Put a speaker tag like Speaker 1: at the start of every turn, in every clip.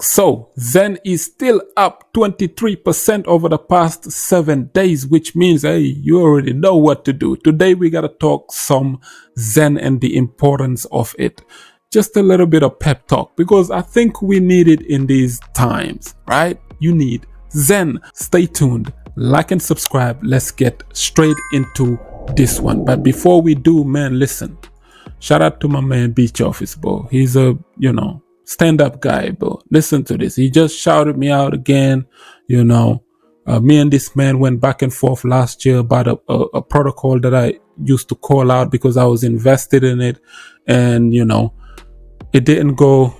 Speaker 1: So Xen is still up 23% over the past 7 days, which means, hey, you already know what to do. Today we gotta talk some Xen and the importance of it. Just a little bit of pep talk, because I think we need it in these times, right? You need Xen. Stay tuned, like and subscribe. Let's get straight into this one. But before we do, man, listen. Shout out to my man Beach Office, bro. He's a, stand-up guy, bro. Listen to this. He just shouted me out again. Me and this man went back and forth last year about a protocol that I used to call out because I was invested in it, and it didn't go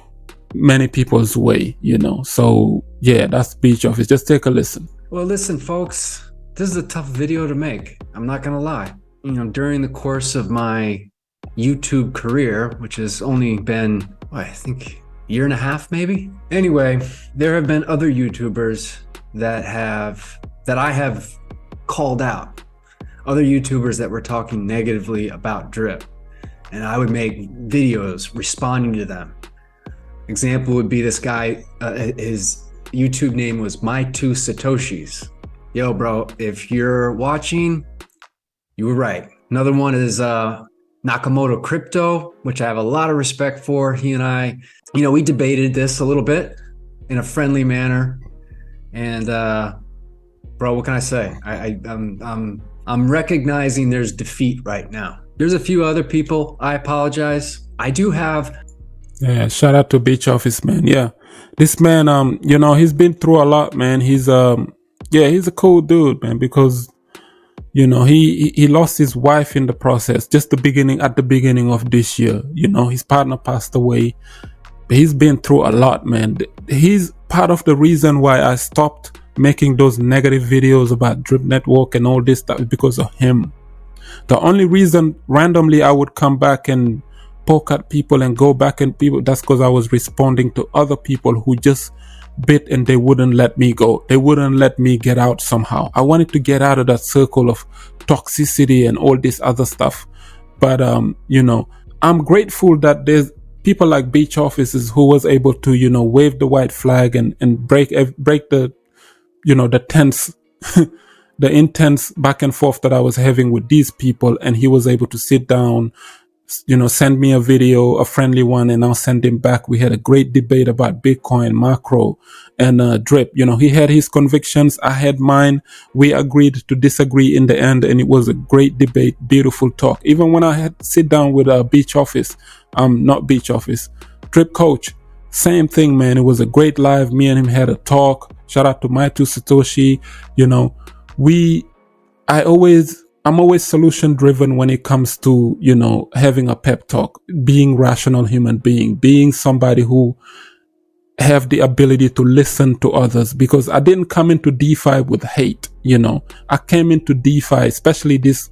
Speaker 1: many people's way. So yeah, that's Beach Office. Just take a listen.
Speaker 2: Well, listen, folks, this is a tough video to make. I'm not gonna lie. During the course of my YouTube career, which has only been, I think, year and a half maybe. Anyway, there have been other YouTubers that I have called out. Other YouTubers that were talking negatively about Drip, and I would make videos responding to them. Example would be this guy, his YouTube name was My Two Satoshis. Yo, bro, if you're watching, you were right. Another one is Nakamoto Crypto, which I have a lot of respect for. He and I, we debated this a little bit in a friendly manner. And bro, what can I say? I'm recognizing there's defeat right now. There's a few other people. I apologize. I do have.
Speaker 1: Yeah, shout out to Beach Office, man. Yeah, this man, he's been through a lot, man. He's he's a cool dude, man, because he lost his wife in the process, just at the beginning of this year. His partner passed away. He's been through a lot, man. He's part of the reason why I stopped making those negative videos about Drip Network and all this stuff is because of him. The only reason randomly I would come back and poke at people and go back and people, that's because I was responding to other people who just bit and they wouldn't let me go. They wouldn't let me get out somehow. I wanted to get out of that circle of toxicity and all this other stuff. But, I'm grateful that there's people like Beach Offices who was able to, wave the white flag and break the, the tense, the intense back and forth that I was having with these people. And he was able to sit down, send me a video, a friendly one, and I'll send him back. We had a great debate about Bitcoin, macro, and Drip. He had his convictions. I had mine. We agreed to disagree in the end, and it was a great debate, beautiful talk. Even when I had to sit down with Beach Office, not Beach Office, Drip Coach, same thing, man. It was a great live. Me and him had a talk. Shout out to My Two Satoshi. I'm always solution driven when it comes to, having a pep talk, being rational human being somebody who have the ability to listen to others, because I didn't come into DeFi with hate. I came into DeFi, especially this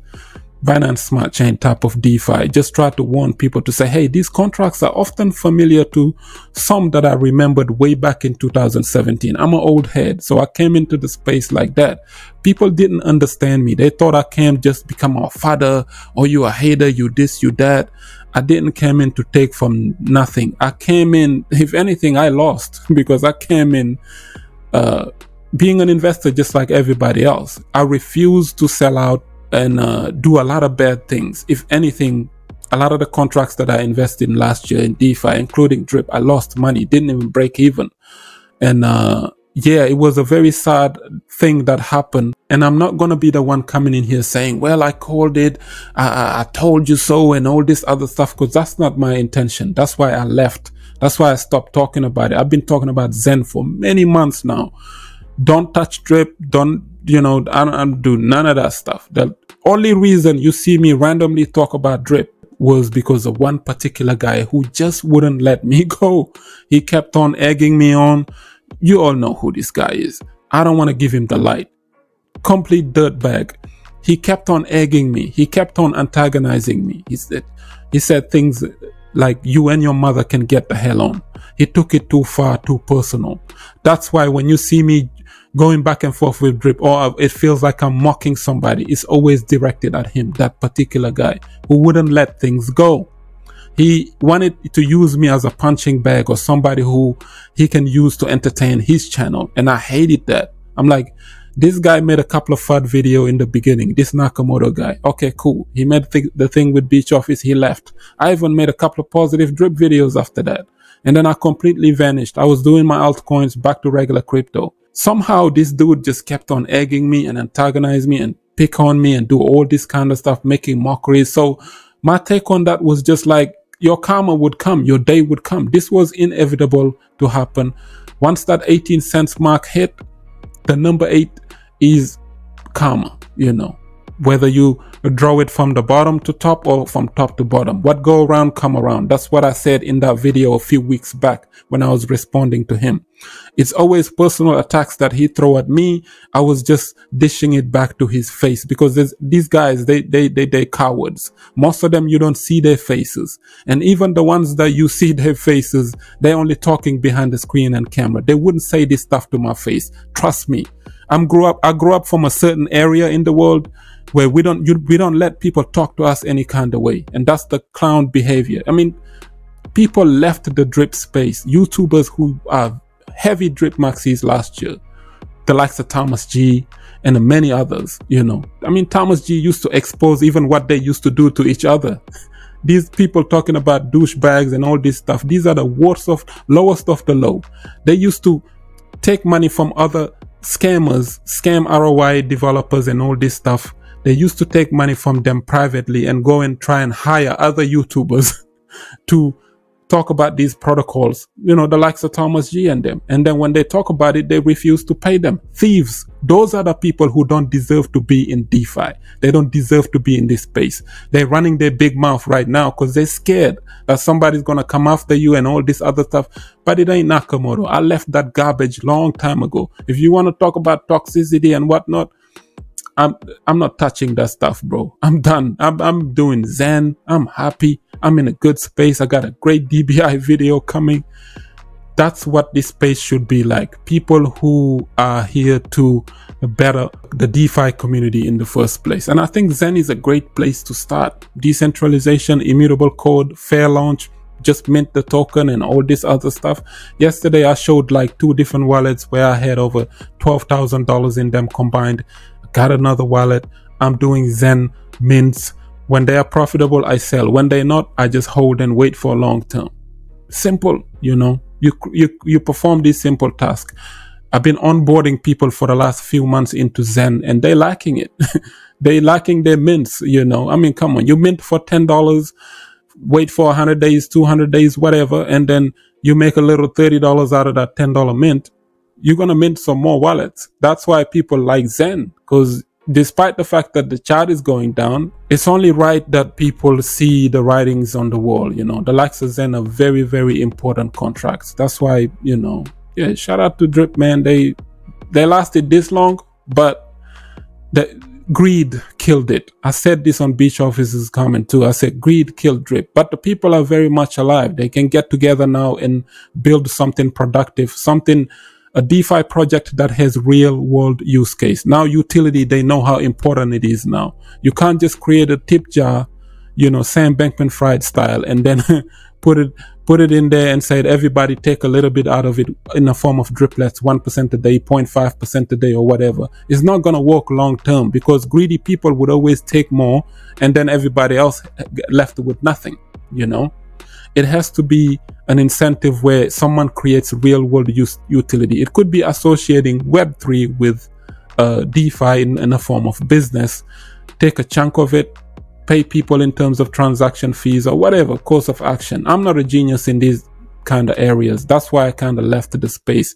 Speaker 1: Binance Smart Chain type of DeFi, just try to warn people to say, hey, these contracts are often familiar to some that I remembered way back in 2017. I'm an old head, so I came into the space like that. People didn't understand me. They thought I came just become a father, or you a hater, you this, you that. I didn't come in to take from nothing. I came in, if anything, I lost because I came in being an investor just like everybody else. I refused to sell out and do a lot of bad things. If anything, a lot of the contracts that I invested in last year in DeFi, including Drip, I lost money, didn't even break even. And yeah, it was a very sad thing that happened. And I'm not going to be the one coming in here saying, well, I called it, I told you so, and all this other stuff, because that's not my intention. That's why I left. That's why I stopped talking about it. I've been talking about Xen for many months now. Don't touch Drip. Don't, I don't do none of that stuff. The only reason you see me randomly talk about Drip was because of one particular guy who just wouldn't let me go. He kept on egging me on. You all know who this guy is. I don't want to give him the light. Complete dirtbag. He kept on egging me. He kept on antagonizing me. He said things like, you and your mother can get the hell on. He took it too far, too personal. That's why when you see me going back and forth with Drip, or it feels like I'm mocking somebody, it's always directed at him, that particular guy who wouldn't let things go. He wanted to use me as a punching bag or somebody who he can use to entertain his channel. And I hated that. I'm like, this guy made a couple of FUD video in the beginning, this Nakamoto guy. Okay, cool. He made the thing with Beach Office, he left. I even made a couple of positive drip videos after that. And then I completely vanished. I was doing my altcoins back to regular crypto. Somehow this dude just kept on egging me and antagonize me and pick on me and do all this kind of stuff, making mockeries. So my take on that was just like, your karma would come, your day would come. This was inevitable to happen. Once that 18 cents mark hit, the number 8 is karma, you know, whether you draw it from the bottom to top or from top to bottom. What go around, come around. That's what I said in that video a few weeks back when I was responding to him. It's always personal attacks that he throw at me. I was just dishing it back to his face because these guys, they cowards. Most of them, you don't see their faces. And even the ones that you see their faces, they're only talking behind the screen and camera. They wouldn't say this stuff to my face. Trust me. I grew up from a certain area in the world where we don't let people talk to us any kind of way. And that's the clown behavior. I mean, people left the drip space. YouTubers who are heavy drip maxis last year, the likes of Thomas G and many others, you know. I mean, Thomas G used to expose even what they used to do to each other. These people talking about douchebags and all this stuff, these are the lowest of the low. They used to take money from other scammers, scam ROI developers and all this stuff. They used to take money from them privately and go and try and hire other YouTubers to talk about these protocols, you know, the likes of Thomas G and them. And then when they talk about it, they refuse to pay them. Thieves. Those are the people who don't deserve to be in DeFi. They don't deserve to be in this space. They're running their big mouth right now because they're scared that somebody's going to come after you and all this other stuff. But it ain't Nakamoto. I left that garbage long time ago. If you want to talk about toxicity and whatnot, I'm not touching that stuff, bro. I'm done. I'm doing Zen. I'm happy. I'm in a good space. I got a great DBI video coming. That's what this space should be like. People who are here to better the DeFi community in the first place. And I think Zen is a great place to start. Decentralization, immutable code, fair launch, just mint the token and all this other stuff. Yesterday, I showed like 2 different wallets where I had over $12,000 in them combined. Got another wallet. I'm doing Zen mints. When they are profitable, I sell. When they're not, I just hold and wait for a long term. Simple, you know. You perform this simple task. I've been onboarding people for the last few months into Zen and they're lacking it. They're lacking their mints, you know. I mean, come on. You mint for $10, wait for 100 days, 200 days, whatever, and then you make a little $30 out of that $10 mint. You're going to mint some more wallets. That's why people like Zen, because despite the fact that the chart is going down, it's only right that people see the writings on the wall. You know, the likes of Zen are very, very important contracts. That's why, you know, yeah, shout out to Drip, man. They lasted this long, but the greed killed it. I said this on Beach Office's comment too. I said greed killed Drip, but the people are very much alive. They can get together now and build something productive, a DeFi project that has real world use case. Now utility, they know how important it is now. You can't just create a tip jar, you know, Sam Bankman-Fried style, and then put it in there and say everybody take a little bit out of it in the form of driplets, 1% a day, 0.5% a day or whatever. It's not going to work long term because greedy people would always take more and then everybody else left with nothing, you know. It has to be an incentive where someone creates real world utility. It could be associating Web3 with DeFi in a form of business. Take a chunk of it, pay people in terms of transaction fees or whatever course of action. I'm not a genius in these kind of areas. That's why I kind of left the space.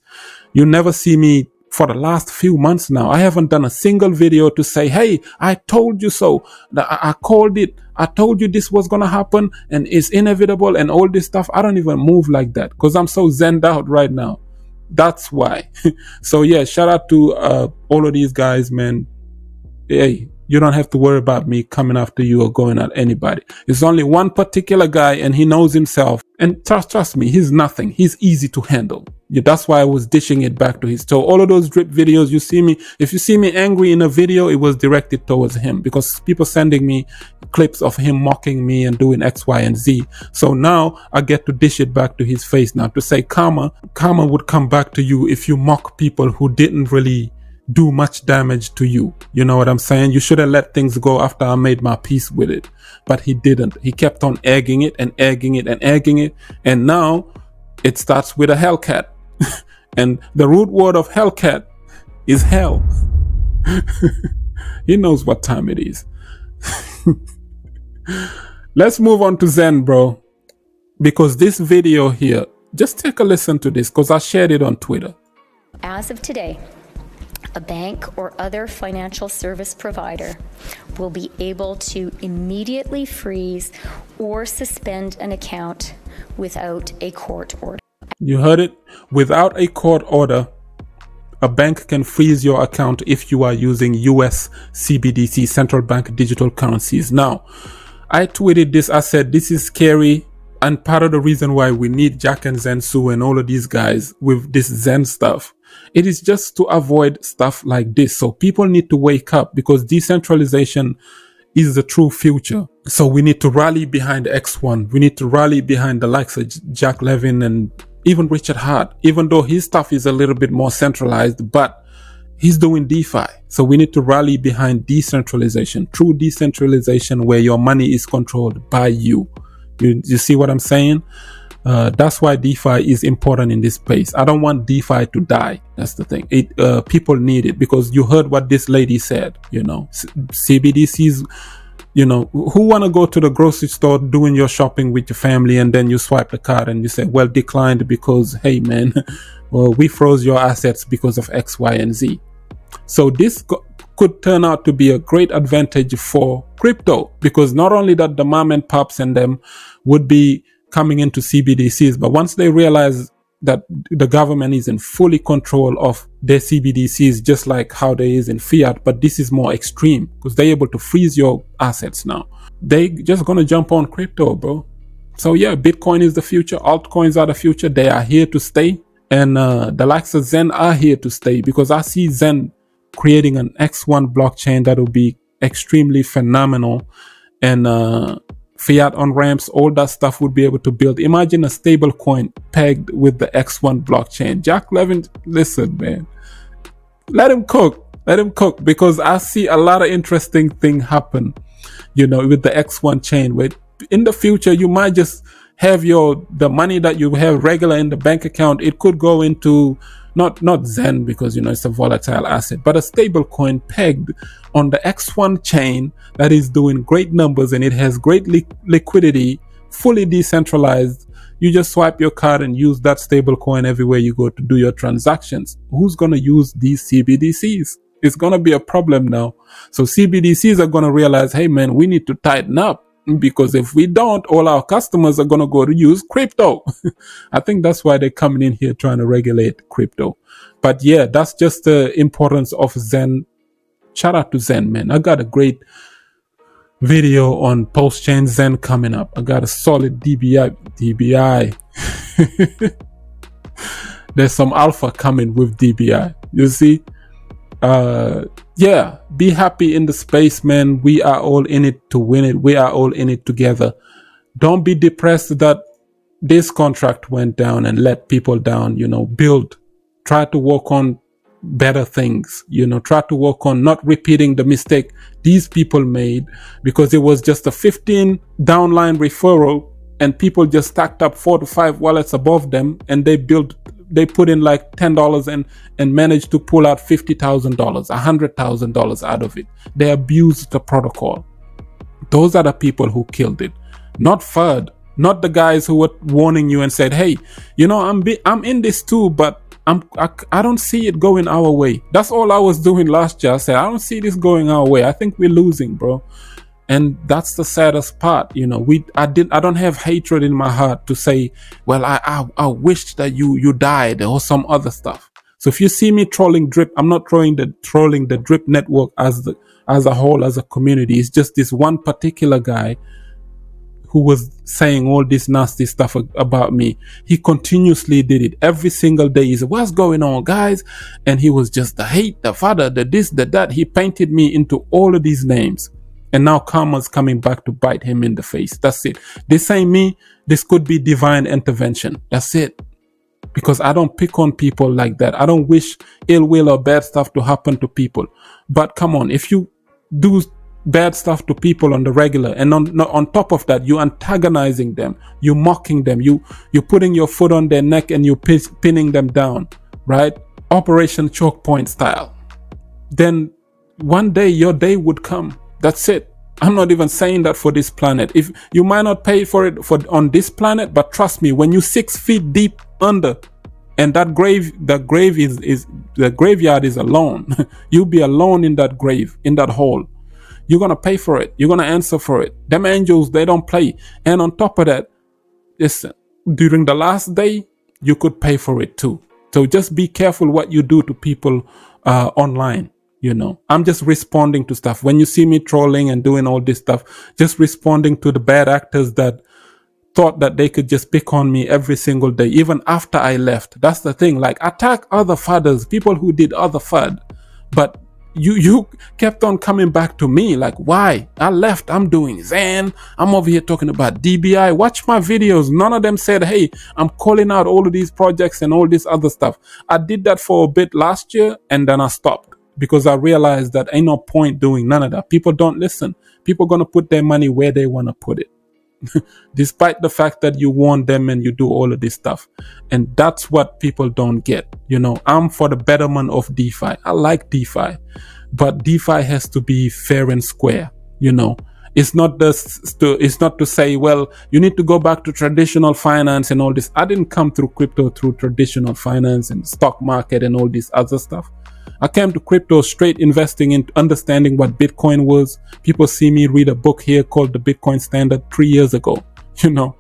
Speaker 1: You never see me for the last few months now. I haven't done a single video to say, hey, I told you so. I called it. I told you this was going to happen and it's inevitable and all this stuff. I don't even move like that because I'm so zenned out right now. That's why. So yeah, shout out to all of these guys, man. Hey, You don't have to worry about me coming after you or going at anybody. It's only one particular guy, and he knows himself. And trust me, he's nothing. He's easy to handle. Yeah, that's why I was dishing it back to his. So all of those drip videos you see me, if you see me angry in a video, it was directed towards him, because people sending me clips of him mocking me and doing X, Y, and Z. So now I get to dish it back to his face now to say karma would come back to you if you mock people who didn't really do much damage to you. You know what I'm saying? You should have let things go after I made my peace with it. But he didn't. He kept on egging it and egging it and egging it. And now it starts with a Hellcat. And the root word of Hellcat is hell. He knows what time it is. Let's move on to Xen, bro. Because this video here, just take a listen to this, because I shared it on Twitter.
Speaker 3: As of today, a bank or other financial service provider will be able to immediately freeze or suspend an account without a court order.
Speaker 1: You heard it? Without a court order, a bank can freeze your account if you are using US CBDC, central bank digital currencies. Now, I tweeted this. I said, this is scary. And part of the reason why we need Jack and Zensu and all of these guys with this Xen stuff, it is just to avoid stuff like this. So people need to wake up, because decentralization is the true future. So we need to rally behind X1. We need to rally behind the likes of Jack Levin and even Richard Hart, even though his stuff is a little bit more centralized, but he's doing DeFi. So we need to rally behind decentralization, true decentralization, where your money is controlled by you. You see what I'm saying? That's why DeFi is important in this space. I don't want DeFi to die. That's the thing. People need it, because you heard what this lady said. You know, CBDCs. You know, who want to go to the grocery store doing your shopping with your family, and then you swipe the card and you say, well, declined because, hey man, well, we froze your assets because of X, Y, and Z. So this could turn out to be a great advantage for crypto, because not only that the mom and pops and them would be coming into CBDCs, but once they realize that the government is in fully control of their CBDCs, just like how there is in fiat, but this is more extreme, because they're able to freeze your assets now. They just gonna jump on crypto, bro. So yeah, Bitcoin is the future. Altcoins are the future. They are here to stay. And the likes of Xen are here to stay, because I see Xen creating an X1 blockchain that will be extremely phenomenal. And fiat on ramps, all that stuff would be able to build. Imagine a stable coin pegged with the X1 blockchain. Jack Levin, listen, man, let him cook, because I see a lot of interesting things happen, you know, with the X1 chain, where in the future you might just have the money that you have regular in the bank account, it could go into not Xen, because you know it's a volatile asset, but a stable coin pegged on the X1 chain that is doing great numbers, and it has great liquidity, fully decentralized. You just swipe your card and use that stable coin everywhere you go to do your transactions. Who's going to use these CBDCs? It's going to be a problem now. So CBDCs are going to realize, hey man, we need to tighten up, because if we don't, all our customers are going to go to use crypto. I think that's why they're coming in here trying to regulate crypto. But yeah, that's just the importance of Xen. Shout out to Xen, man. I got a great video on pulsechain Xen coming up. I got a solid DBI. There's some alpha coming with DBI. You see? Yeah, be happy in the space, man. We are all in it to win it. We are all in it together. Don't be depressed that this contract went down and let people down. You know, build, try to work on better things, you know, try to work on not repeating the mistake these people made, because it was just a 15 downline referral and people just stacked up 4 to 5 wallets above them, and they put in like $10 and managed to pull out $50,000, $100,000 out of it. They abused the protocol. Those are the people who killed it, not FUD, not the guys who were warning you and said, hey, you know, I'm in this too, but I don't see it going our way. That's all I was doing last year. I said, I don't see this going our way. I think we're losing, bro. And that's the saddest part, you know. I don't have hatred in my heart to say, well, I wished that you died or some other stuff. So if you see me trolling Drip, I'm not trolling the Drip network as as a whole, as a community. It's just this one particular guy who was saying all this nasty stuff about me. He continuously did it every single day. He said, what's going on, guys? And he was just the hate, the father, the this, the that. He painted me into all of these names. And now karma's coming back to bite him in the face. That's it. This ain't me. This could be divine intervention. That's it. Because I don't pick on people like that. I don't wish ill will or bad stuff to happen to people. But come on, if you do bad stuff to people on the regular, and on top of that, you're antagonizing them, you're mocking them, you're putting your foot on their neck and you're pinning them down, right? Operation choke point style. Then one day your day would come. That's it. I'm not even saying that for this planet. If you might not pay for it on this planet, but trust me, when you're 6 feet deep under, and the graveyard is alone, you'll be alone in that grave, in that hole. You're going to pay for it. You're going to answer for it. Them angels, they don't play. And on top of that, listen, during the last day, you could pay for it too. So just be careful what you do to people online. You know, I'm just responding to stuff. When you see me trolling and doing all this stuff, just responding to the bad actors that thought that they could just pick on me every single day, even after I left. That's the thing. Like, attack other fathers, people who did other fad. But you kept on coming back to me. Like, why? I left. I'm doing Xen. I'm over here talking about DBI. Watch my videos. None of them said, hey, I'm calling out all of these projects and all this other stuff. I did that for a bit last year and then I stopped because I realized that ain't no point doing none of that. People don't listen. People are going to put their money where they want to put it. Despite the fact that you warn them and you do all of this stuff. And that's what people don't get. You know, I'm for the betterment of DeFi. I like DeFi, but DeFi has to be fair and square. You know, it's not to say, well, you need to go back to traditional finance and all this. I didn't come through crypto through traditional finance and stock market and all this other stuff. I came to crypto straight investing in understanding what Bitcoin was. People see me read a book here called The Bitcoin Standard 3 years ago. You know,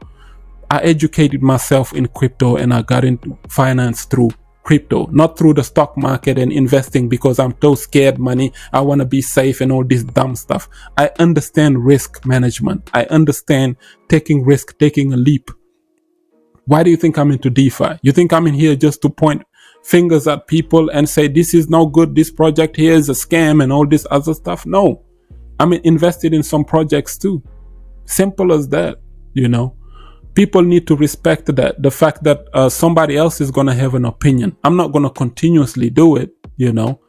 Speaker 1: I educated myself in crypto and I got into finance through crypto, not through the stock market and investing because I'm so scared money. I want to be safe and all this dumb stuff. I understand risk management. I understand taking risk, taking a leap. Why do you think I'm into DeFi? You think I'm in here just to point fingers at people and say this is no good, this project here is a scam and all this other stuff? No, I'm invested in some projects too. Simple as that. You know, people need to respect that, the fact that somebody else is going to have an opinion. I'm not going to continuously do it, you know,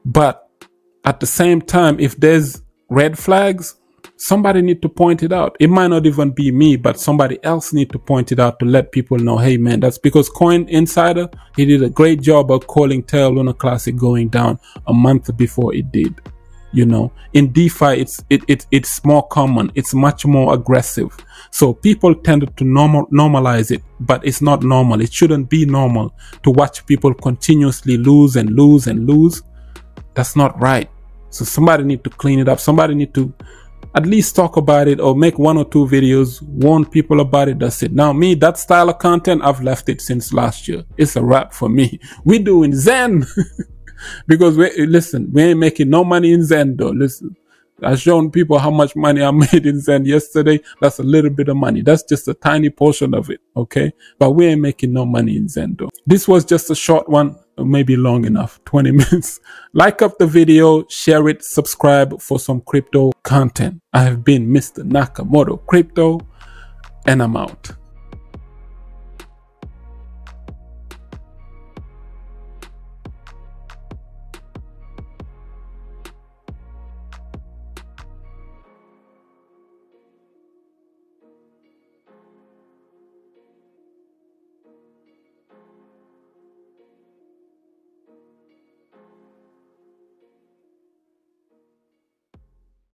Speaker 1: but at the same time, if there's red flags, somebody need to point it out. It might not even be me, but somebody else need to point it out to let people know, hey man, that's because Coin Insider, he did a great job of calling Terra Luna Classic going down a month before it did. You know, in DeFi, it's more common. It's much more aggressive. So people tended to normalize it, but it's not normal. It shouldn't be normal to watch people continuously lose and lose and lose. That's not right. So somebody need to clean it up. Somebody need to at least talk about it or make 1 or 2 videos, warn people about it. That's it. Now me, that style of content, I've left it since last year. It's a wrap for me. We doing Xen because listen, we ain't making no money in Xen though. Listen, I've shown people how much money I made in Xen yesterday. That's a little bit of money. That's just a tiny portion of it. Okay. But we ain't making no money in Xen though. This was just a short one. Maybe long enough, 20 minutes. Like up the video, share it, subscribe for some crypto content. I have been Mr. Nakamoto Crypto, and I'm out.